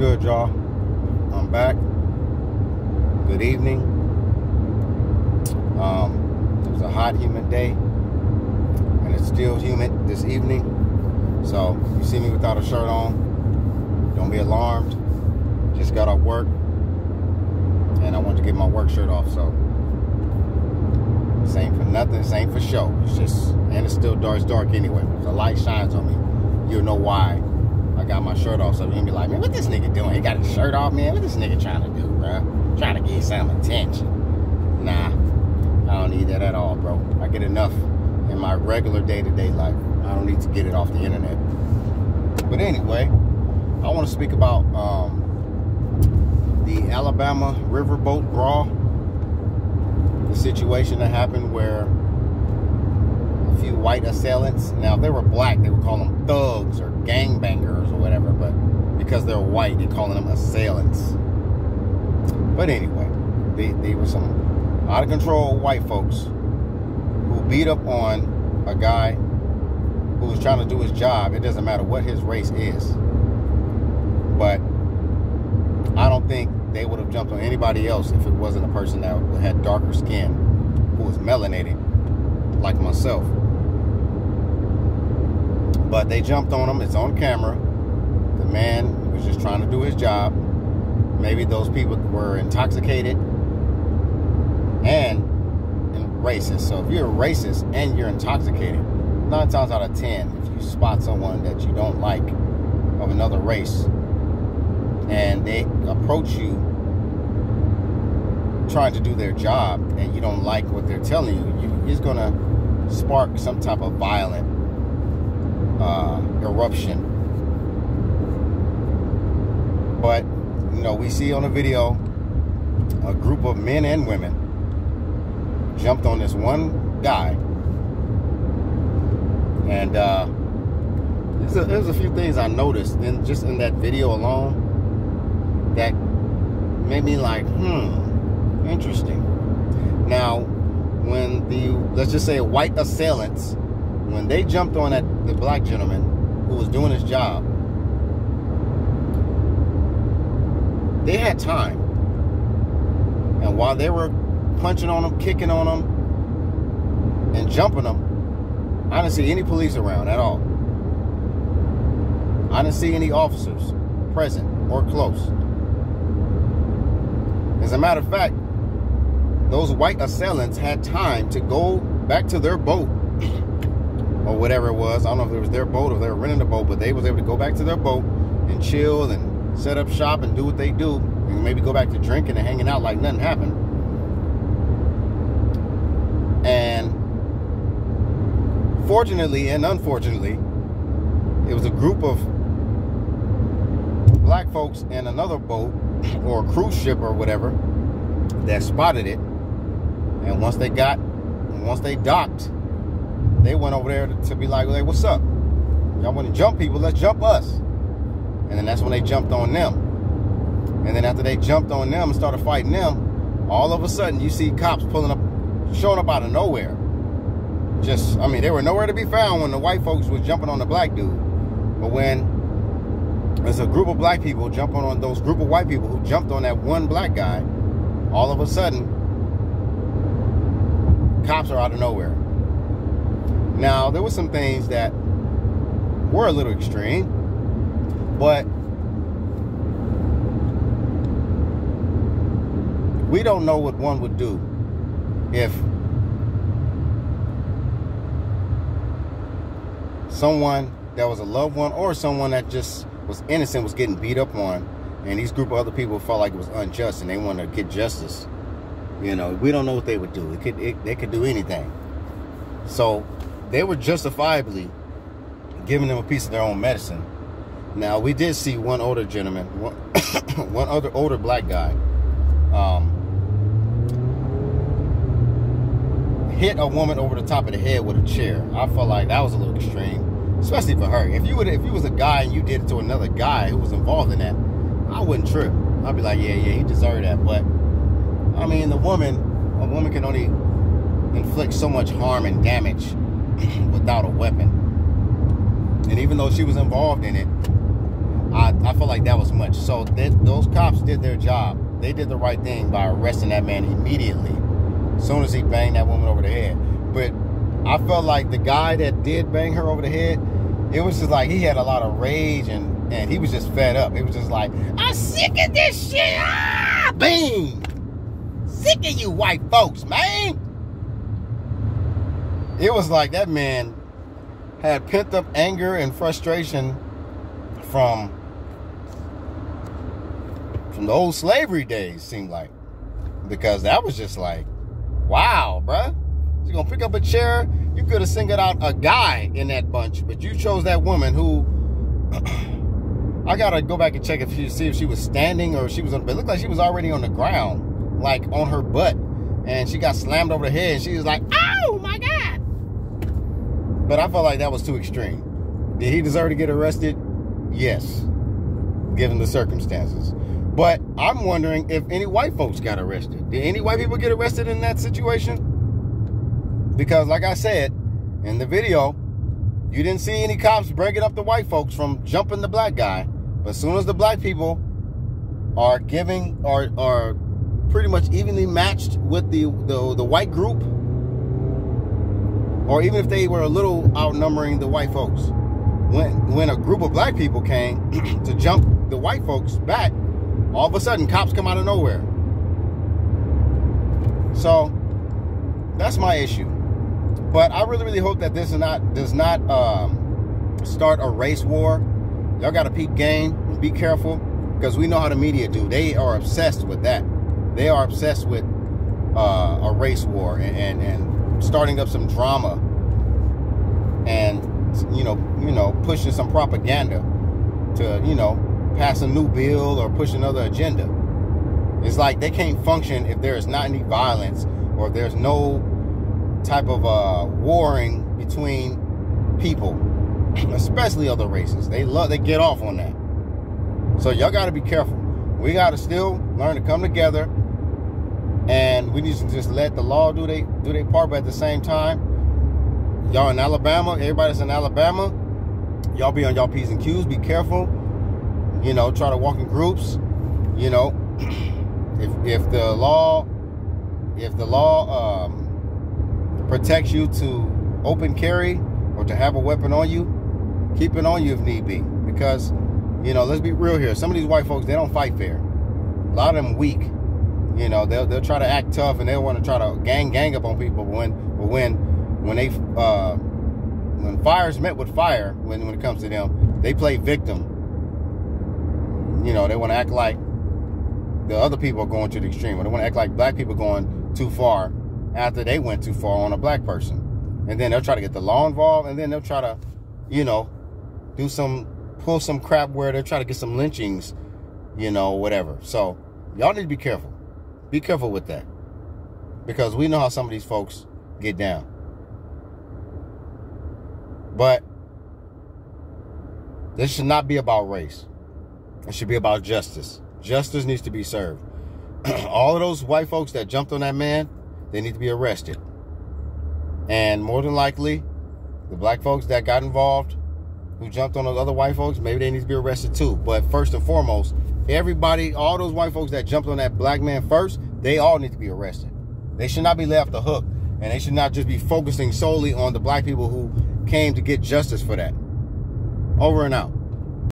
good, y'all? I'm back. Good evening. It was a hot, humid day, and it's still humid this evening. So you see me without a shirt on, don't be alarmed. Just got off work, and I wanted to get my work shirt off. So this ain't for nothing. This ain't for show. It's just, and it's still dark. It's dark anyway. If the light shines on me, you'll know why I got my shirt off. So you can be like, man, what this nigga doing? He got his shirt off, man. What this nigga trying to do, bro? Trying to get some attention. Nah, I don't need that at all, bro. I get enough in my regular day-to-day life. I don't need to get it off the internet. But anyway, I want to speak about the Alabama riverboat brawl. The situation that happened where a few white assailants, now if they were black, they would call them thugs or gangbangers or whatever, but because they're white, they're calling them assailants. But anyway, they were some out of control white folks who beat up on a guy who was trying to do his job. It doesn't matter what his race is. But I don't think they would have jumped on anybody else if it wasn't a person that had darker skin, who was melanated, like myself. But they jumped on him. It's on camera. The man was just trying to do his job. Maybe those people were intoxicated and racist. So if you're a racist and you're intoxicated, 9 times out of 10, if you spot someone that you don't like of another race and they approach you trying to do their job and you don't like what they're telling you, it's going to spark some type of violent eruption. But, you know, we see on the video a group of men and women jumped on this one guy. And there's a few things I noticed just in that video alone that made me like, interesting. Now, when let's just say white assailants, when they jumped on the black gentleman who was doing his job, they had time. And while they were punching on him, kicking on him, and jumping him, I didn't see any police around at all. I didn't see any officers present or close. As a matter of fact, those white assailants had time to go back to their boat or whatever it was. I don't know if it was their boat or they were renting a boat, but they was able to go back to their boat and chill and set up shop and do what they do, and maybe go back to drinking and hanging out like nothing happened. And fortunately and unfortunately, it was a group of black folks in another boat or a cruise ship or whatever that spotted it. And once they docked, they went over there to be like, hey, what's up? Y'all want to jump people? Let's jump us. And then that's when they jumped on them. And then after they jumped on them and started fighting them, all of a sudden you see cops showing up out of nowhere. Just, I mean, they were nowhere to be found when the white folks was jumping on the black dude. But when there's a group of black people jumping on those group of white people who jumped on that one black guy, all of a sudden, cops are out of nowhere. Now, there were some things that were a little extreme, but we don't know what one would do if someone that was a loved one or someone that just was innocent was getting beat up on, and these group of other people felt like it was unjust and they wanted to get justice. You know, we don't know what they would do. They could do anything. So they were justifiably giving them a piece of their own medicine. Now, we did see one older gentleman, one other older black guy, hit a woman over the top of the head with a chair. I felt like that was a little extreme, especially for her. If you was a guy and you did it to another guy who was involved in that, I wouldn't trip. I'd be like, yeah, he deserved that. But I mean, a woman can only inflict so much harm and damage without a weapon. And even though she was involved in it, I feel like that was much. So those cops did their job. They did the right thing by arresting that man immediately, as soon as he banged that woman over the head. But I felt like the guy that did bang her over the head, it was just like he had a lot of rage and he was just fed up. It was just like, I'm sick of this shit. Ah, bang. Sick of you white folks, man. It was like that man had pent up anger and frustration from the old slavery days, seemed like. Because that was just like, wow, bruh. You're going to pick up a chair. You could have singled out a guy in that bunch, but you chose that woman who, I got to go back and check see if she was standing or she was on, but it looked like she was already on the ground, like on her butt. And she got slammed over the head and she was like, oh my God. But I felt like that was too extreme. Did he deserve to get arrested? Yes, given the circumstances. But I'm wondering if any white folks got arrested. Did any white people get arrested in that situation? Because like I said in the video, you didn't see any cops breaking up the white folks from jumping the black guy. But as soon as the black people are are pretty much evenly matched with the white group, or even if they were a little outnumbering the white folks, when a group of black people came to jump the white folks back, all of a sudden cops come out of nowhere. So that's my issue. But I really hope that this does not start a race war. Y'all got to peep game and be careful, because we know how the media do. They are obsessed with that. They are obsessed with a race war and starting up some drama and you know pushing some propaganda to pass a new bill or push another agenda. It's like they can't function if there is not any violence or if there's no type of warring between people, especially other races. They get off on that. So y'all got to be careful. We got to still learn to come together, and we need to just let the law do their part. But at the same time, y'all in Alabama, everybody that's in Alabama, y'all be on y'all P's and Q's. Be careful. Try to walk in groups. If the law protects you to open carry or to have a weapon on you, keep it on you if need be. Because, let's be real here. Some of these white folks, they don't fight fair. A lot of them weak. They'll try to act tough and they'll want to try to gang up on people. But when fire's met with fire, when it comes to them, they play victim. They want to act like the other people are going to the extreme. Or they want to act like black people going too far after they went too far on a black person. And then they'll try to get the law involved, and then they'll try to, pull some crap where they'll try to get some lynchings, whatever. So y'all need to be careful. Be careful with that. Because we know how some of these folks get down. But this should not be about race. It should be about justice. Justice needs to be served. All of those white folks that jumped on that man, they need to be arrested. And more than likely, the black folks that got involved, who jumped on those other white folks, maybe they need to be arrested too. But first and foremost, everybody, all those white folks that jumped on that black man first, they all need to be arrested. They should not be left the hook. And they should not just be focusing solely on the black people who came to get justice for that. Over and out.